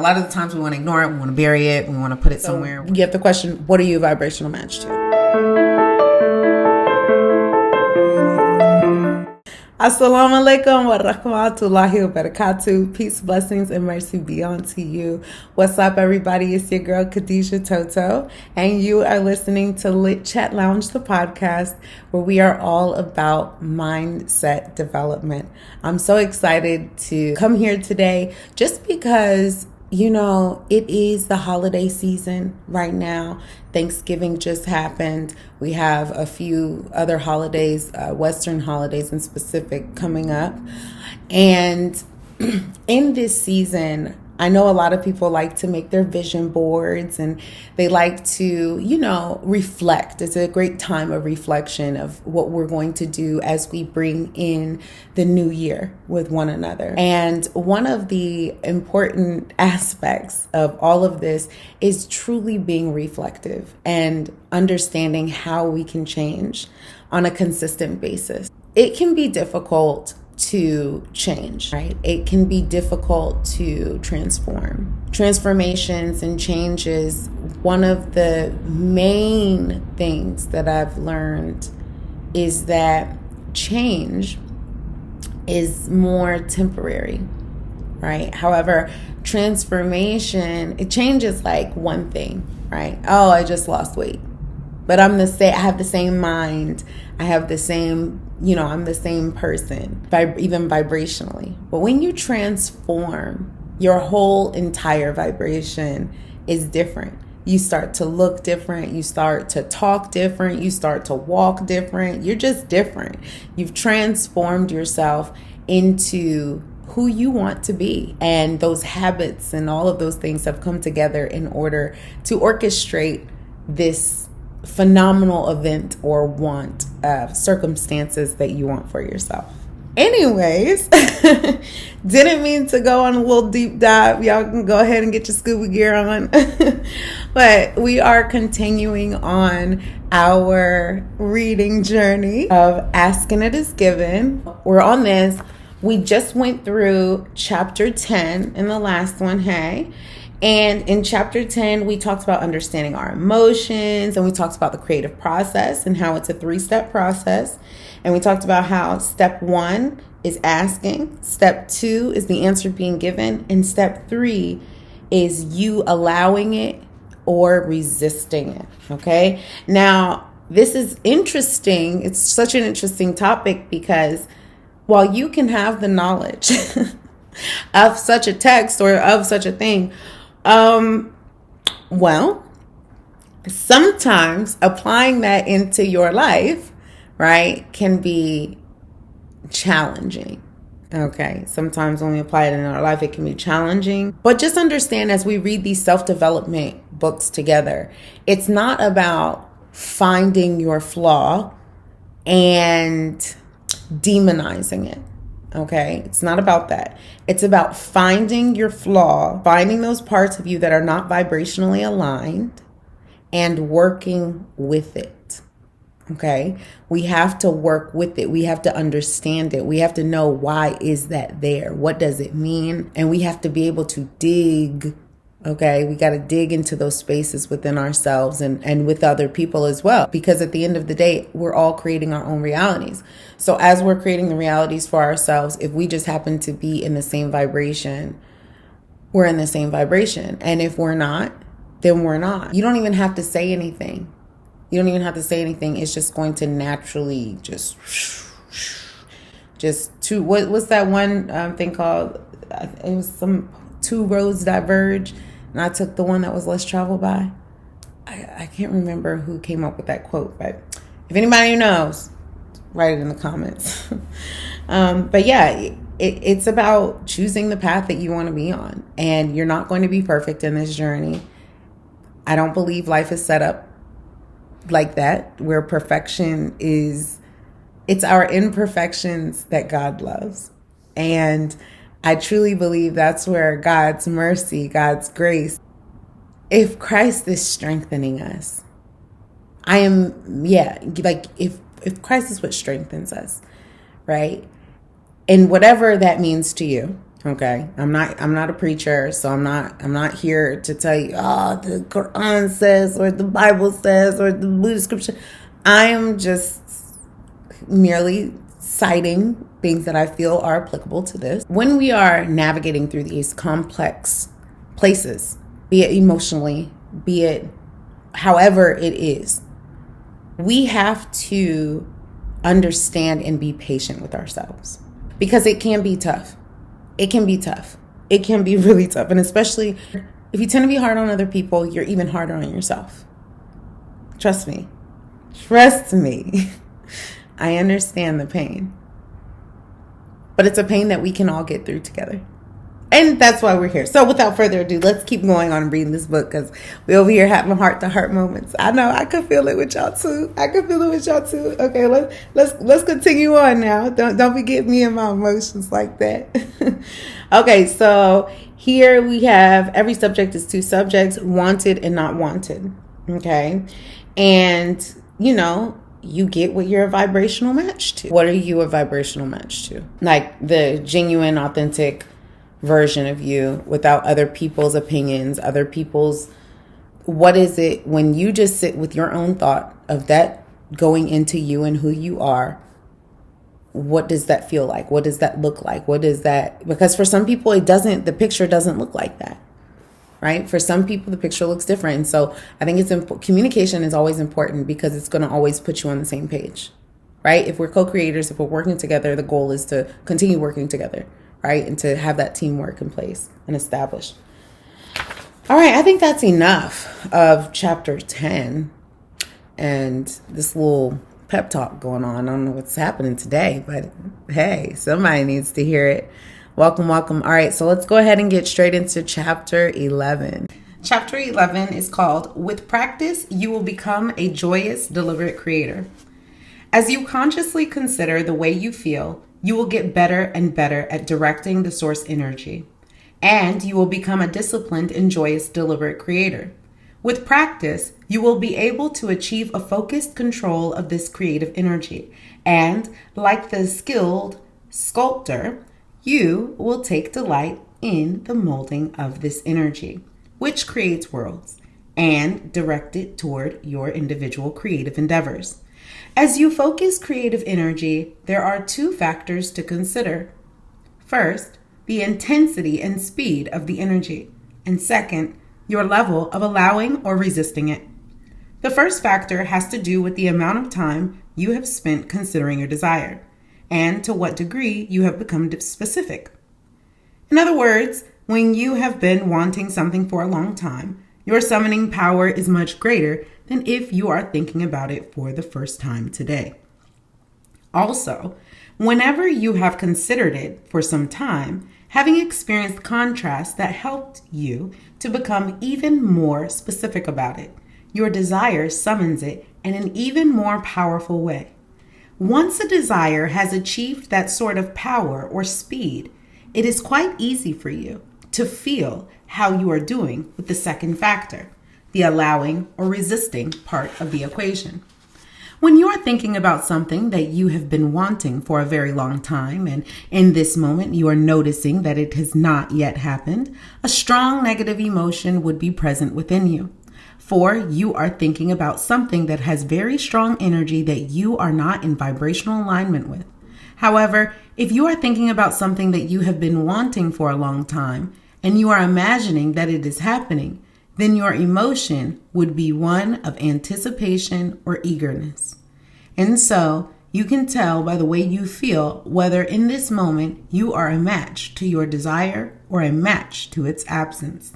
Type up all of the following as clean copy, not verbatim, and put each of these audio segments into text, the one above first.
A lot of the times we want to ignore it, we want to bury it, we want to put it somewhere. You get the question, what are you a vibrational match to? Assalamu alaikum wa rahmatullahi wa barakatuh. Peace, blessings, and mercy be unto you. What's up, everybody? It's your girl, Khadijah Toto, and you are listening to Lit Chat Lounge, the podcast, where we are all about mindset development. I'm so excited to come here today just because it is the holiday season right now. Thanksgiving just happened. We have a few other holidays, Western holidays in specific, coming up. And in this season, I know a lot of people like to make their vision boards and they like to, reflect. It's a great time of reflection of what we're going to do as we bring in the new year with one another. And one of the important aspects of all of this is truly being reflective and understanding how we can change on a consistent basis. It can be difficult to change, right? It can be difficult to transform. Transformations and changes, one of the main things that I've learned is that change is more temporary, right? However, transformation, it changes like one thing, right? Oh, I just lost weight. But I have the same mind. I have the same, I'm the same person, even vibrationally. But when you transform, your whole entire vibration is different. You start to look different. You start to talk different. You start to walk different. You're just different. You've transformed yourself into who you want to be. And those habits and all of those things have come together in order to orchestrate this phenomenal event or want of circumstances that you want for yourself. Anyways, didn't mean to go on a little deep dive. Y'all can go ahead and get your scuba gear on. But we are continuing on our reading journey of Asking It Is Given. We're on this. We just went through chapter 10 in the last one, hey? And in chapter 10, we talked about understanding our emotions, and we talked about the creative process and how it's a 3-step process. And we talked about how step 1 is asking, step 2 is the answer being given, and step 3 is you allowing it or resisting it. Okay. Now, this is interesting. It's such an interesting topic because while you can have the knowledge of such a text or of such a thing, sometimes applying that into your life, right, can be challenging. Okay. Sometimes when we apply it in our life, it can be challenging. But just understand, as we read these self-development books together, it's not about finding your flaw and demonizing it. Okay, it's not about that. It's about finding your flaw, finding those parts of you that are not vibrationally aligned and working with it. Okay, we have to work with it. We have to understand it. We have to know, why is that there? What does it mean? And we have to be able to dig. Okay, we got to dig into those spaces within ourselves and with other people as well. Because at the end of the day, we're all creating our own realities. So as we're creating the realities for ourselves, if we just happen to be in the same vibration, we're in the same vibration. And if we're not, then we're not. You don't even have to say anything. It's just going to naturally what's that one thing called? It was some 2 roads diverge. And I took the one that was less traveled by. I can't remember who came up with that quote, but if anybody knows, write it in the comments. But yeah, it's about choosing the path that you want to be on. And you're not going to be perfect in this journey. I don't believe life is set up like that, where perfection is, it's our imperfections that God loves. And I truly believe that's where God's mercy, God's grace, if Christ is strengthening us, if Christ is what strengthens us, right? And whatever that means to you, Okay, I'm not a preacher, so I'm not here to tell you, the Quran says, or the Bible says, or the Buddhist scripture. I am just merely citing things that I feel are applicable to this. When we are navigating through these complex places, be it emotionally, be it however it is, we have to understand and be patient with ourselves, because it can be tough. It can be tough. It can be really tough. And especially if you tend to be hard on other people, you're even harder on yourself. Trust me. Trust me. I understand the pain. But it's a pain that we can all get through together. And that's why we're here. So without further ado, let's keep going on and reading this book, because we're over here having heart-to-heart moments. I know I could feel it with y'all too. Okay, let's continue on now. Don't be getting me in my emotions like that. Okay, so here we have every subject is two subjects, wanted and not wanted. Okay, and you get what you're a vibrational match to. What are you a vibrational match to? Like the genuine, authentic version of you, without other people's opinions, what is it when you just sit with your own thought of that going into you and who you are? What does that feel like? What does that look like? Because for some people the picture doesn't look like that, right? For some people the picture looks different. And so I think communication is always important, because it's going to always put you on the same page, right? If we're co-creators, if we're working together, the goal is to continue working together, right? And to have that teamwork in place and established. All right, I think that's enough of chapter 10 and this little pep talk going on. I don't know what's happening today, but hey, somebody needs to hear it. Welcome. All right, so let's go ahead and get straight into chapter 11. Chapter 11 is called, With Practice, You Will Become a Joyous Deliberate Creator. As you consciously consider the way you feel, you will get better and better at directing the source energy, and you will become a disciplined and joyous deliberate creator. With practice, you will be able to achieve a focused control of this creative energy, and like the skilled sculptor, you will take delight in the molding of this energy, which creates worlds, and direct it toward your individual creative endeavors. As you focus creative energy, there are two factors to consider. First, the intensity and speed of the energy, and second, your level of allowing or resisting it. The first factor has to do with the amount of time you have spent considering your desire, and to what degree you have become specific. In other words, when you have been wanting something for a long time, your summoning power is much greater than if you are thinking about it for the first time today. Also, whenever you have considered it for some time, having experienced contrasts that helped you to become even more specific about it, your desire summons it in an even more powerful way. Once a desire has achieved that sort of power or speed, it is quite easy for you to feel how you are doing with the second factor, the allowing or resisting part of the equation. When you are thinking about something that you have been wanting for a very long time, and in this moment you are noticing that it has not yet happened, a strong negative emotion would be present within you. For you are thinking about something that has very strong energy that you are not in vibrational alignment with. However, if you are thinking about something that you have been wanting for a long time, and you are imagining that it is happening, then your emotion would be one of anticipation or eagerness. And so you can tell by the way you feel whether in this moment you are a match to your desire or a match to its absence.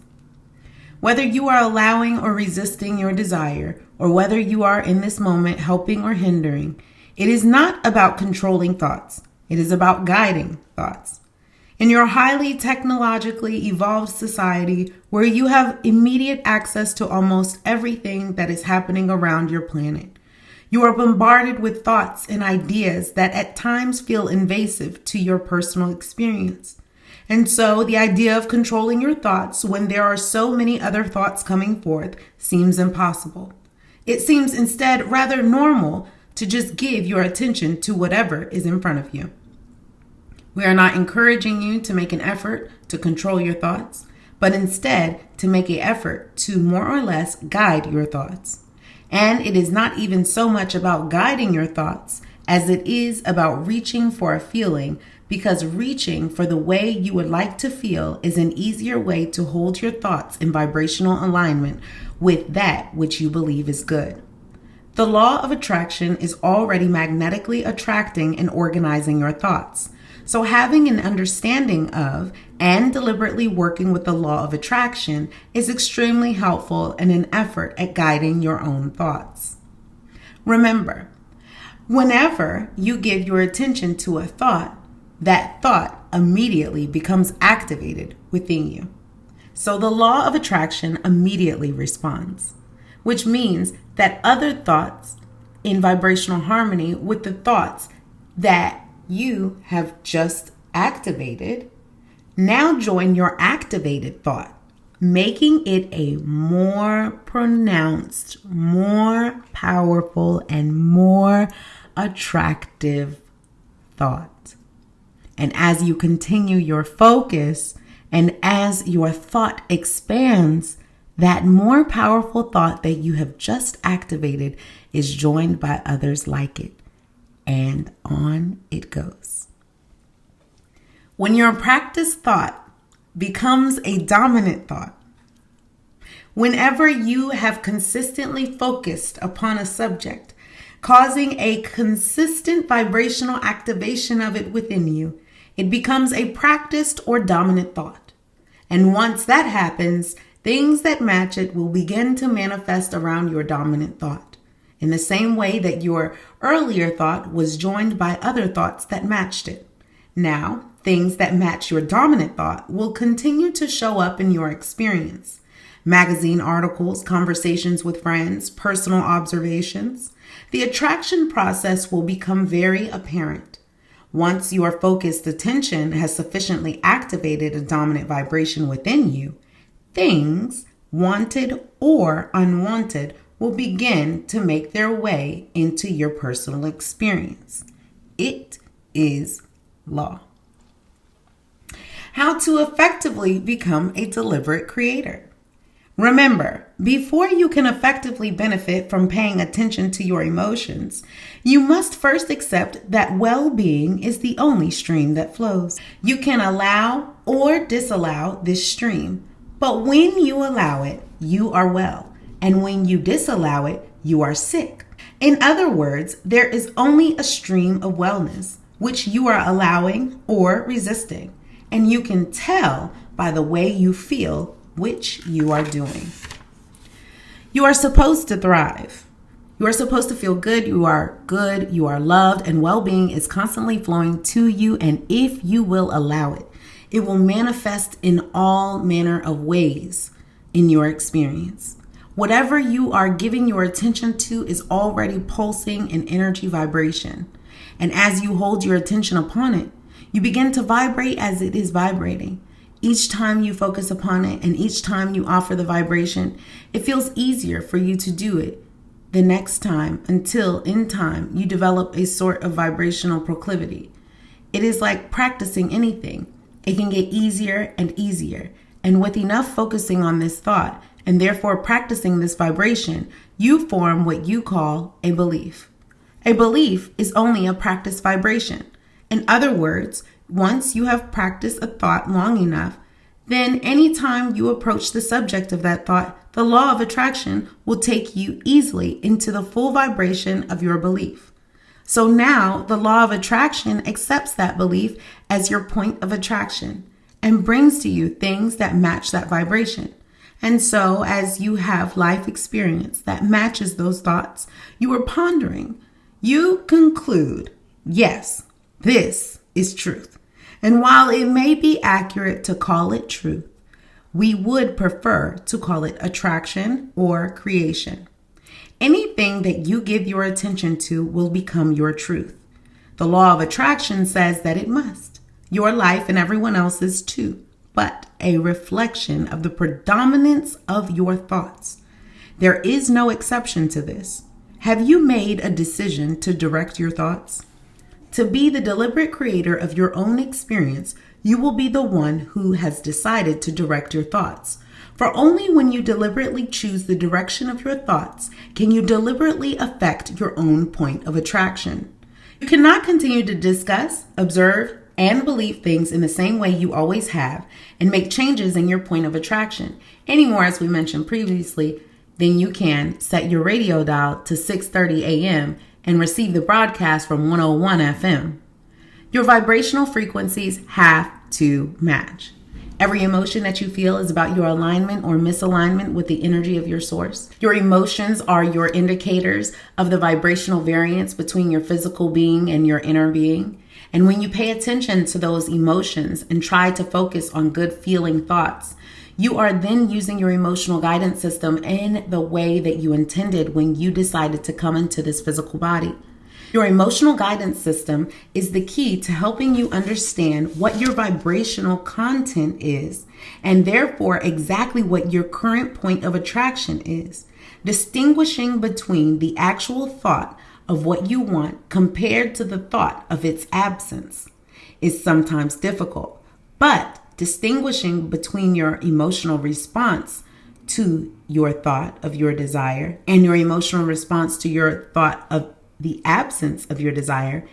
Whether you are allowing or resisting your desire, or whether you are in this moment helping or hindering, it is not about controlling thoughts. It is about guiding thoughts. In your highly technologically evolved society where you have immediate access to almost everything that is happening around your planet, you are bombarded with thoughts and ideas that at times feel invasive to your personal experience. And so the idea of controlling your thoughts when there are so many other thoughts coming forth seems impossible. It seems instead rather normal to just give your attention to whatever is in front of you. We are not encouraging you to make an effort to control your thoughts, but instead to make an effort to more or less guide your thoughts. And it is not even so much about guiding your thoughts as it is about reaching for a feeling, because reaching for the way you would like to feel is an easier way to hold your thoughts in vibrational alignment with that which you believe is good. The law of attraction is already magnetically attracting and organizing your thoughts. So having an understanding of and deliberately working with the law of attraction is extremely helpful in an effort at guiding your own thoughts. Remember, whenever you give your attention to a thought, that thought immediately becomes activated within you. So the law of attraction immediately responds, which means that other thoughts in vibrational harmony with the thoughts that you have just activated now join your activated thought, making it a more pronounced, more powerful, and more attractive thought. And as you continue your focus and as your thought expands, that more powerful thought that you have just activated is joined by others like it. And on it goes. When your practice thought becomes a dominant thought, whenever you have consistently focused upon a subject, causing a consistent vibrational activation of it within you, it becomes a practiced or dominant thought. And once that happens, things that match it will begin to manifest around your dominant thought. In the same way that your earlier thought was joined by other thoughts that matched it. Now, things that match your dominant thought will continue to show up in your experience. Magazine articles, conversations with friends, personal observations. The attraction process will become very apparent. Once your focused attention has sufficiently activated a dominant vibration within you, things, wanted or unwanted, will begin to make their way into your personal experience. It is law. How to effectively become a deliberate creator. Remember, before you can effectively benefit from paying attention to your emotions, you must first accept that well-being is the only stream that flows. You can allow or disallow this stream, but when you allow it, you are well. And when you disallow it, you are sick. In other words, there is only a stream of wellness, which you are allowing or resisting. And you can tell by the way you feel which you are doing. You are supposed to thrive. You are supposed to feel good, you are loved, and well-being is constantly flowing to you. And if you will allow it, it will manifest in all manner of ways in your experience. Whatever you are giving your attention to is already pulsing in energy vibration. And as you hold your attention upon it, you begin to vibrate as it is vibrating. Each time you focus upon it and each time you offer the vibration, it feels easier for you to do it the next time until in time you develop a sort of vibrational proclivity. It is like practicing anything. It can get easier and easier. And with enough focusing on this thought, and therefore practicing this vibration, you form what you call a belief. A belief is only a practice vibration. In other words, once you have practiced a thought long enough, then anytime you approach the subject of that thought, the law of attraction will take you easily into the full vibration of your belief. So now the law of attraction accepts that belief as your point of attraction and brings to you things that match that vibration. And so as you have life experience that matches those thoughts you are pondering, you conclude, yes, this is truth. And while it may be accurate to call it truth, we would prefer to call it attraction or creation. Anything that you give your attention to will become your truth. The law of attraction says that it must. Your life and everyone else's too, but a reflection of the predominance of your thoughts. There is no exception to this. Have you made a decision to direct your thoughts? To be the deliberate creator of your own experience, you will be the one who has decided to direct your thoughts. For only when you deliberately choose the direction of your thoughts can you deliberately affect your own point of attraction. You cannot continue to discuss, observe, and believe things in the same way you always have and make changes in your point of attraction anymore, as we mentioned previously, than you can set your radio dial to 6:30 a.m. and receive the broadcast from 101 FM. Your vibrational frequencies have to match. Every emotion that you feel is about your alignment or misalignment with the energy of your source. Your emotions are your indicators of the vibrational variance between your physical being and your inner being. And when you pay attention to those emotions and try to focus on good feeling thoughts, you are then using your emotional guidance system in the way that you intended when you decided to come into this physical body. Your emotional guidance system is the key to helping you understand what your vibrational content is, and therefore exactly what your current point of attraction is. Distinguishing between the actual thought of what you want compared to the thought of its absence is sometimes difficult, but distinguishing between your emotional response to your thought of your desire and your emotional response to your thought of the absence of your desire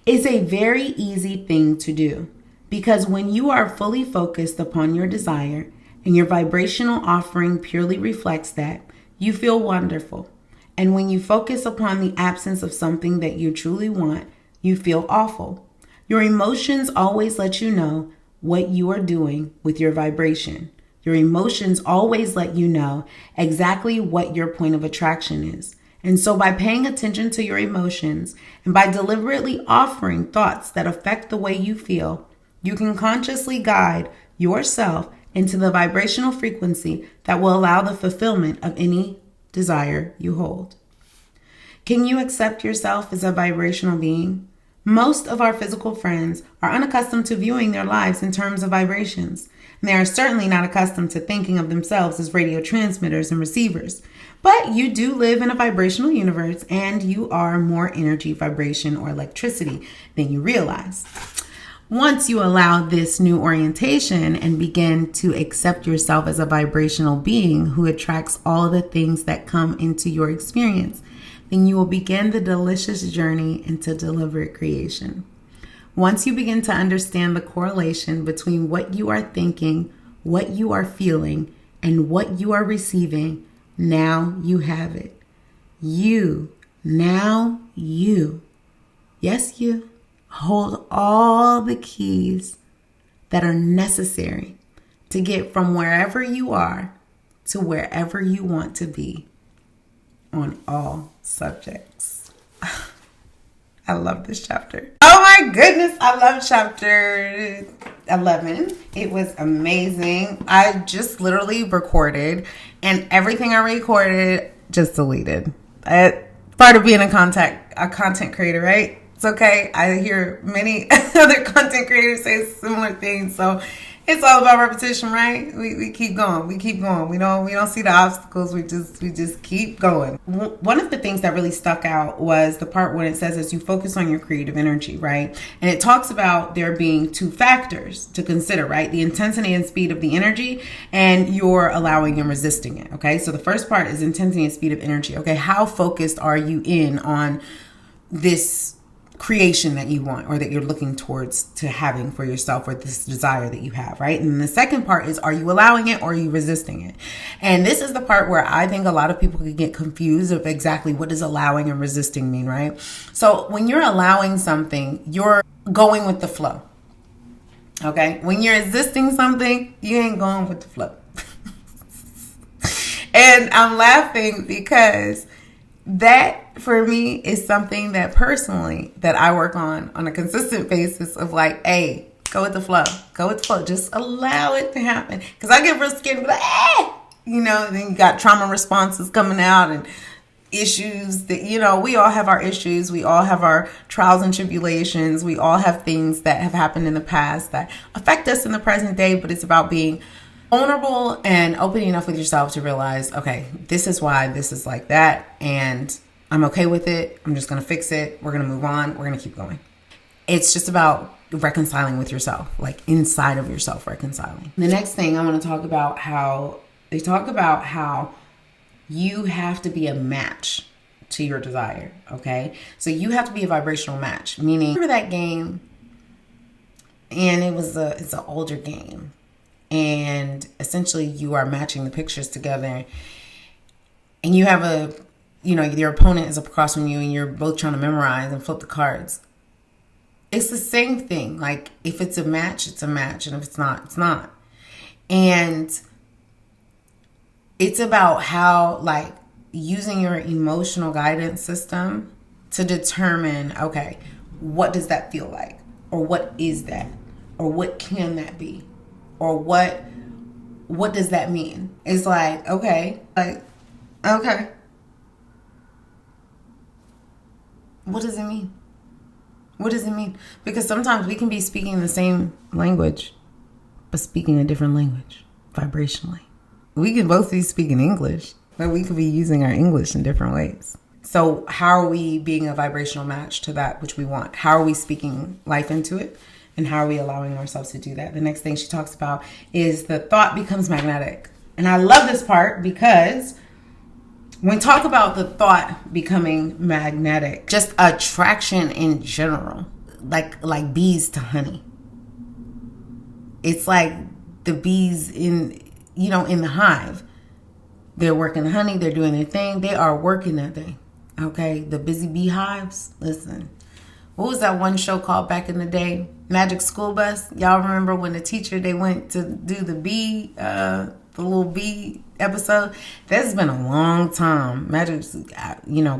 is a very easy thing to do, because when you are fully focused upon your desire and your vibrational offering purely reflects that, you feel wonderful. And when you focus upon the absence of something that you truly want, you feel awful. Your emotions always let you know what you are doing with your vibration. Your emotions always let you know exactly what your point of attraction is. And so by paying attention to your emotions and by deliberately offering thoughts that affect the way you feel, you can consciously guide yourself into the vibrational frequency that will allow the fulfillment of any desire you hold. Can you accept yourself as a vibrational being? Most of our physical friends are unaccustomed to viewing their lives in terms of vibrations, and they are certainly not accustomed to thinking of themselves as radio transmitters and receivers. But you do live in a vibrational universe, and you are more energy, vibration, or electricity than you realize. Once you allow this new orientation and begin to accept yourself as a vibrational being who attracts all the things that come into your experience, then you will begin the delicious journey into deliberate creation. Once you begin to understand the correlation between what you are thinking, what you are feeling, and what you are receiving, now you have it. Yes, you hold all the keys that are necessary to get from wherever you are to wherever you want to be on all subjects. I love this chapter. Oh my goodness, I love chapter 11. It was amazing. I just literally recorded, and everything I recorded just deleted. Part of being a content creator, right? It's okay. I hear many other content creators say similar things, so it's all about repetition, right? We keep going. We keep going. We don't see the obstacles. We just keep going. One of the things that really stuck out was the part when it says as you focus on your creative energy, right? And it talks about there being two factors to consider, right? The intensity and speed of the energy, and you're allowing and resisting it. Okay. So the first part is intensity and speed of energy. Okay. How focused are you in on this creation that you want or that you're looking towards to having for yourself, or this desire that you have, right? And the second part is, are you allowing it or are you resisting it? And this is the part where I think a lot of people can get confused of exactly what does allowing and resisting mean, right? So when you're allowing something, you're going with the flow. Okay? When you're resisting something, you ain't going with the flow. And I'm laughing because that for me is something that personally that I work on a consistent basis of like, hey, go with the flow. Go with the flow. Just allow it to happen. Because I get real scared and be like, then you got trauma responses coming out and issues that, we all have our issues. We all have our trials and tribulations. We all have things that have happened in the past that affect us in the present day, but it's about being vulnerable and opening enough with yourself to realize, okay, this is why this is like that, and I'm okay with it. I'm just going to fix it. We're going to move on. We're going to keep going. It's just about reconciling with yourself, like inside of yourself, reconciling. The next thing I want to talk about how they talk about how you have to be a match to your desire. Okay. So you have to be a vibrational match, meaning remember that game, and it's an older game, and essentially you are matching the pictures together, and you have your opponent is across from you, and you're both trying to memorize and flip the cards. It's the same thing. Like, if it's a match, it's a match. And if it's not, it's not. And it's about how, like, using your emotional guidance system to determine, okay, what does that feel like? Or what is that? Or what can that be? Or what does that mean? It's like, okay. What does it mean? What does it mean? Because sometimes we can be speaking the same language, but speaking a different language, vibrationally. We can both be speaking English, but we could be using our English in different ways. So how are we being a vibrational match to that which we want? How are we speaking life into it? And how are we allowing ourselves to do that? The next thing she talks about is the thought becomes magnetic. And I love this part because when we talk about the thought becoming magnetic, just attraction in general, like bees to honey. It's like the bees in the hive. They're working the honey. They're doing their thing. They are working that thing. Okay. The busy beehives. Listen, what was that one show called back in the day? Magic School Bus. Y'all remember when the teacher, they went to do the little bee episode? That's been a long time. Magic,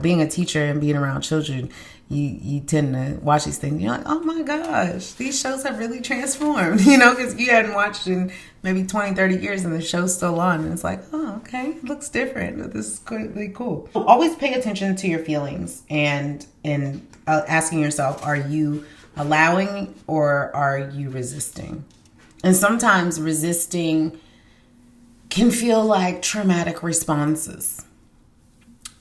being a teacher and being around children, you tend to watch these things. You're like, oh my gosh, these shows have really transformed, because you hadn't watched in maybe 20, 30 years and the show's still on. And it's like, oh, okay, it looks different. This is really cool. Always pay attention to your feelings and asking yourself, are you allowing or are you resisting? And sometimes resisting can feel like traumatic responses,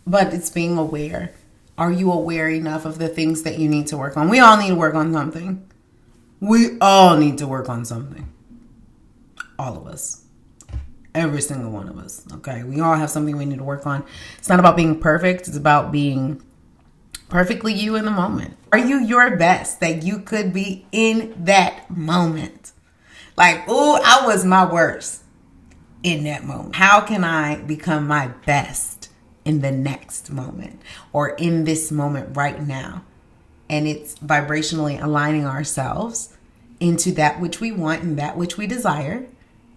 but it's being aware. Are you aware enough of the things that you need to work on? We all need to work on something. We all need to work on something. All of us. Every single one of us. Okay. We all have something we need to work on. It's not about being perfect. It's about being perfectly you in the moment. Are you your best that you could be in that moment? Like, oh, I was my worst in that moment. How can I become my best in the next moment or in this moment right now? And it's vibrationally aligning ourselves into that which we want and that which we desire,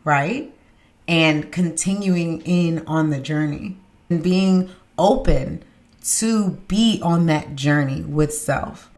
right? And continuing in on the journey and being open to be on that journey with self.